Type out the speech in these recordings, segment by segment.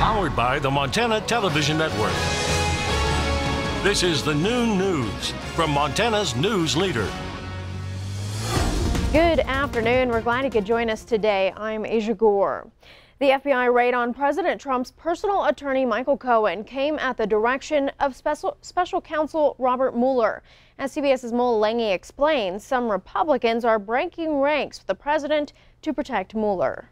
Powered by the Montana Television Network. This is the Noon News from Montana's news leader. Good afternoon. We're glad you could join us today. I'm Aja Goare. The FBI raid on President Trump's personal attorney Michael Cohen came at the direction of Special Counsel Robert Mueller. As CBS's Mola explains, some Republicans are breaking ranks with the president to protect Mueller.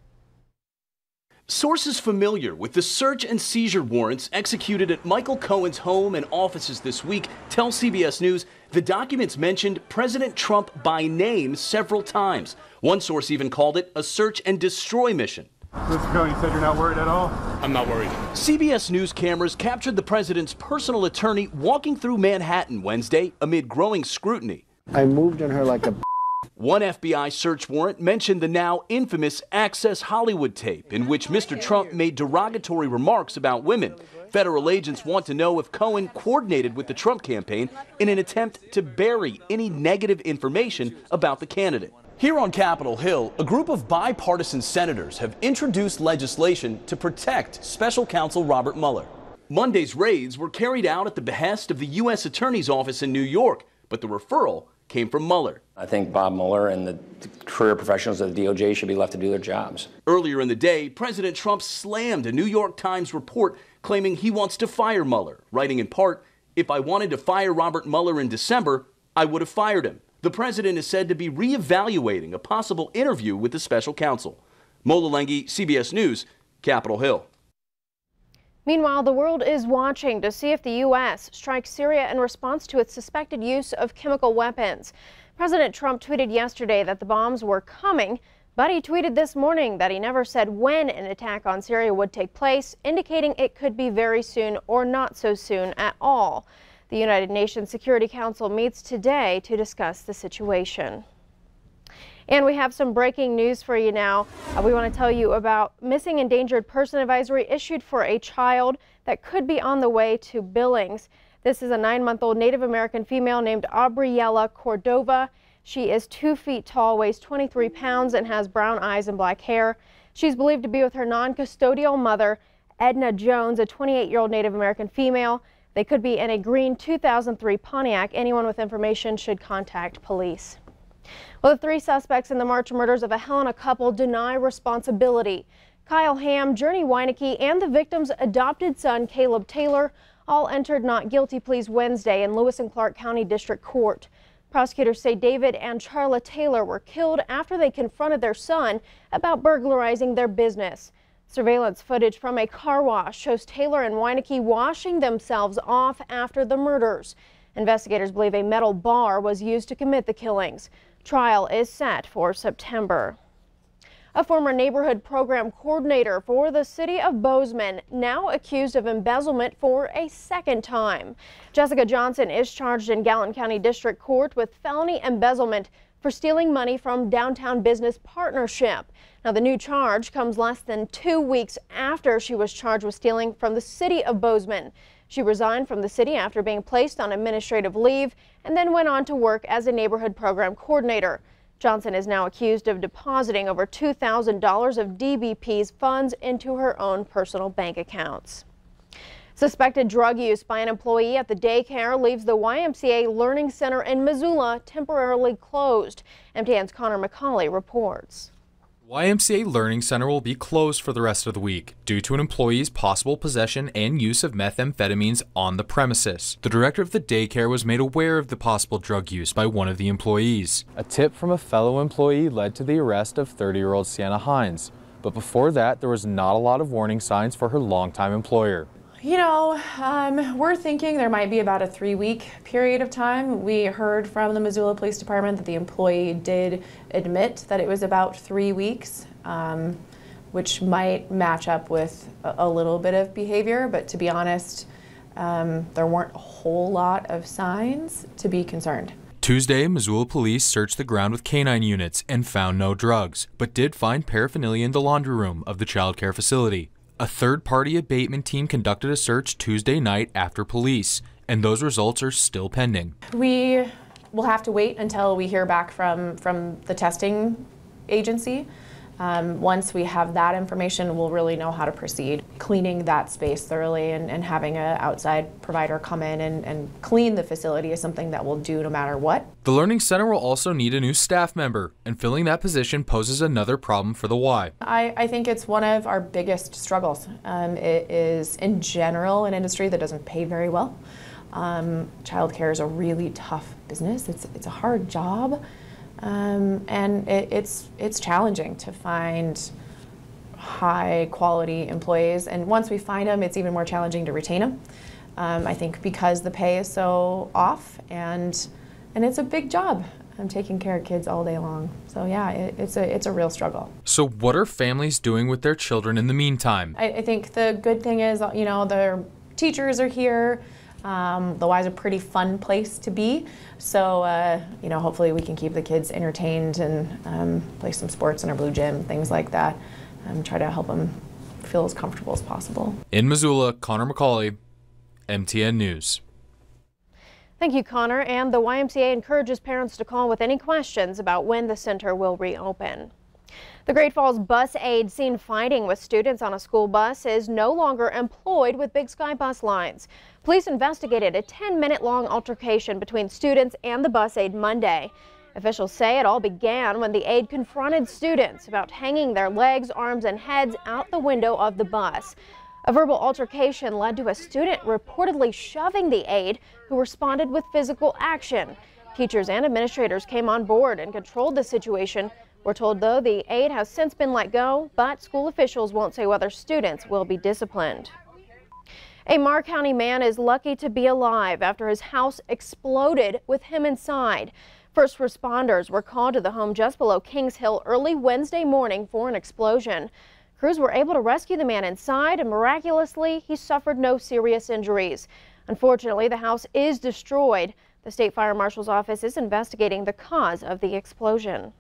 Sources familiar with the search and seizure warrants executed at Michael Cohen's home and offices this week tell CBS News the documents mentioned President Trump by name several times. One source even called it a search and destroy mission. Mr. Cohen, you said you're not worried at all? I'm not worried. CBS News cameras captured the president's personal attorney walking through Manhattan Wednesday amid growing scrutiny. I moved on her like a... One FBI search warrant mentioned the now infamous Access Hollywood tape in which Mr. Trump made derogatory remarks about women. Federal agents want to know if Cohen coordinated with the Trump campaign in an attempt to bury any negative information about the candidate. Here on Capitol Hill, a group of bipartisan senators have introduced legislation to protect Special Counsel Robert Mueller. Monday's raids were carried out at the behest of the U.S. Attorney's Office in New York, but the referral came from Mueller. I think Bob Mueller and the career professionals of the DOJ should be left to do their jobs. Earlier in the day, President Trump slammed a New York Times report claiming he wants to fire Mueller, writing in part, "If I wanted to fire Robert Mueller in December, I would have fired him." The president is said to be reevaluating a possible interview with the special counsel. Mola Lenghi, CBS News, Capitol Hill. Meanwhile, the world is watching to see if the U.S. strikes Syria in response to its suspected use of chemical weapons. President Trump tweeted yesterday that the bombs were coming, but he tweeted this morning that he never said when an attack on Syria would take place, indicating it could be very soon or not so soon at all. The United Nations Security Council meets today to discuss the situation. And we have some breaking news for you now. We want to tell you about missing endangered person advisory issued for a child that could be on the way to Billings. This is a 9-month-old Native American female named Aubriella Cordova. She is 2 feet tall, weighs 23 pounds, and has brown eyes and black hair. She's believed to be with her non-custodial mother, Edna Jones, a 28-year-old Native American female. They could be in a green 2003 Pontiac. Anyone with information should contact police. Well, the 3 suspects in the March murders of a Helena couple deny responsibility. Kyle Ham, Journey Weinecke, and the victim's adopted son, Caleb Taylor, all entered not guilty pleas Wednesday in Lewis and Clark County District Court. Prosecutors say David and Charla Taylor were killed after they confronted their son about burglarizing their business. Surveillance footage from a car wash shows Taylor and Weinecke washing themselves off after the murders. Investigators believe a metal bar was used to commit the killings. Trial is set for September. A former neighborhood program coordinator for the city of Bozeman now accused of embezzlement for a second time. Jessica Johnson is charged in Gallatin County District Court with felony embezzlement for stealing money from Downtown Business Partnership. Now, the new charge comes less than 2 weeks after she was charged with stealing from the city of Bozeman. She resigned from the city after being placed on administrative leave and then went on to work as a neighborhood program coordinator. Johnson is now accused of depositing over $2,000 of DBP's funds into her own personal bank accounts. Suspected drug use by an employee at the daycare leaves the YMCA Learning Center in Missoula temporarily closed. MTN's Connor McCauley reports. YMCA Learning Center will be closed for the rest of the week due to an employee's possible possession and use of methamphetamines on the premises. The director of the daycare was made aware of the possible drug use by one of the employees. A tip from a fellow employee led to the arrest of 30-year-old Sienna Hines, but before that there was not a lot of warning signs for her longtime employer. You know, we're thinking there might be about a 3-week period of time. We heard from the Missoula Police Department that the employee did admit that it was about 3 weeks, which might match up with a little bit of behavior, but to be honest, there weren't a whole lot of signs to be concerned. Tuesday, Missoula police searched the ground with canine units and found no drugs, but did find paraphernalia in the laundry room of the child care facility. A third-party abatement team conducted a search Tuesday night after police, and those results are still pending. We will have to wait until we hear back from the testing agency Once we have that information, we'll really know how to proceed. Cleaning that space thoroughly and having an outside provider come in and clean the facility is something that we'll do no matter what. The Learning Center will also need a new staff member, and filling that position poses another problem for the Y. I think it's one of our biggest struggles. It is, in general, an industry that doesn't pay very well. Childcare is a really tough business. It's a hard job. And it's challenging to find high quality employees, and once we find them, it's even more challenging to retain them. I think because the pay is so off, and it's a big job. I'm taking care of kids all day long, so yeah, it's a real struggle. So what are families doing with their children in the meantime? I think the good thing is, you know, their teachers are here. The Y is a pretty fun place to be, so you know, hopefully we can keep the kids entertained and play some sports in our blue gym, things like that, and try to help them feel as comfortable as possible. In Missoula, Connor McCauley, MTN News. Thank you, Connor. And the YMCA encourages parents to call with any questions about when the center will reopen. The Great Falls bus aide seen fighting with students on a school bus is no longer employed with Big Sky Bus Lines. Police investigated a 10-minute-long altercation between students and the bus aide Monday. Officials say it all began when the aide confronted students about hanging their legs, arms, and heads out the window of the bus. A verbal altercation led to a student reportedly shoving the aide, who responded with physical action. Teachers and administrators came on board and controlled the situation. We're told, though, the aide has since been let go, but school officials won't say whether students will be disciplined. A Marr County man is lucky to be alive after his house exploded with him inside. First responders were called to the home just below Kings Hill early Wednesday morning for an explosion. Crews were able to rescue the man inside, and miraculously, he suffered no serious injuries. Unfortunately, the house is destroyed. The state fire marshal's office is investigating the cause of the explosion.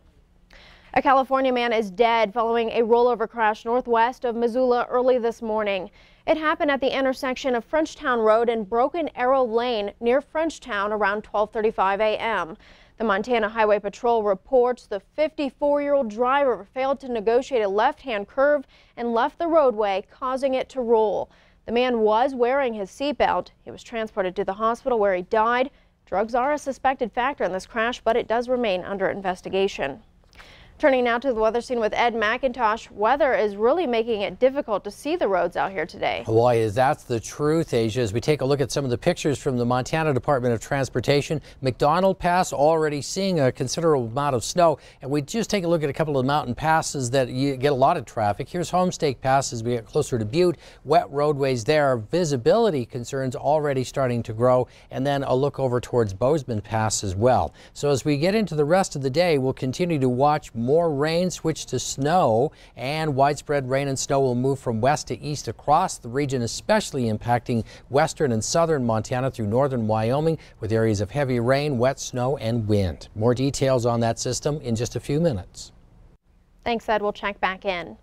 A California man is dead following a rollover crash northwest of Missoula early this morning. It happened at the intersection of Frenchtown Road and Broken Arrow Lane near Frenchtown around 12:35 a.m. The Montana Highway Patrol reports the 54-year-old driver failed to negotiate a left-hand curve and left the roadway, causing it to roll. The man was wearing his seatbelt. He was transported to the hospital where he died. Drugs are a suspected factor in this crash, but it does remain under investigation. Turning now to the weather scene with Ed McIntosh. Weather is really making it difficult to see the roads out here today. Boy, that's the truth, Asia. As we take a look at some of the pictures from the Montana Department of Transportation, McDonald Pass already seeing a considerable amount of snow. And we just take a look at a couple of mountain passes that you get a lot of traffic. Here's Homestake Pass as we get closer to Butte. Wet roadways there. Visibility concerns already starting to grow. And then a look over towards Bozeman Pass as well. So as we get into the rest of the day, we'll continue to watch more rain switch to snow, and widespread rain and snow will move from west to east across the region, especially impacting western and southern Montana through northern Wyoming, with areas of heavy rain, wet snow, and wind. More details on that system in just a few minutes. Thanks, Ed. We'll check back in.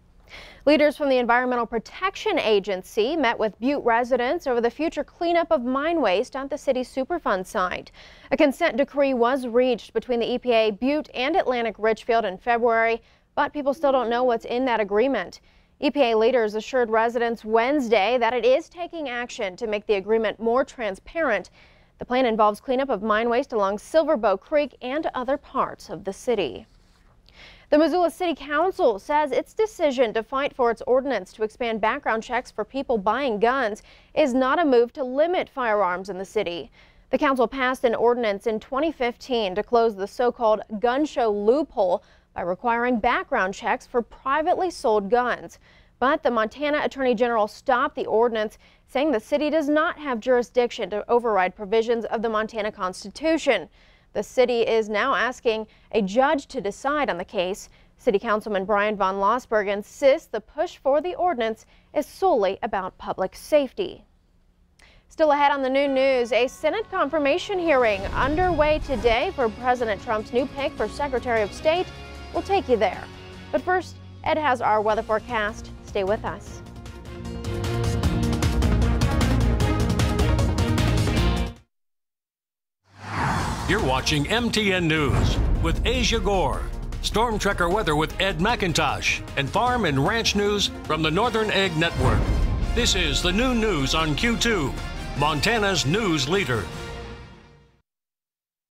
Leaders from the Environmental Protection Agency met with Butte residents over the future cleanup of mine waste at the city's Superfund site. A consent decree was reached between the EPA Butte and Atlantic Richfield in February, but people still don't know what's in that agreement. EPA leaders assured residents Wednesday that it is taking action to make the agreement more transparent. The plan involves cleanup of mine waste along Silverbow Creek and other parts of the city. The Missoula City Council says its decision to fight for its ordinance to expand background checks for people buying guns is not a move to limit firearms in the city. The council passed an ordinance in 2015 to close the so-called gun show loophole by requiring background checks for privately sold guns. But the Montana Attorney General stopped the ordinance, saying the city does not have jurisdiction to override provisions of the Montana Constitution. The city is now asking a judge to decide on the case. City Councilman Brian von Lossberg insists the push for the ordinance is solely about public safety. Still ahead on the noon news, a Senate confirmation hearing underway today for President Trump's new pick for Secretary of State. We'll take you there. But first, Ed has our weather forecast. Stay with us. You're watching MTN News with Aja Goare. Storm Tracker weather with Ed McIntosh and farm and ranch news from the Northern Egg Network. This is the noon news on Q2, Montana's news leader.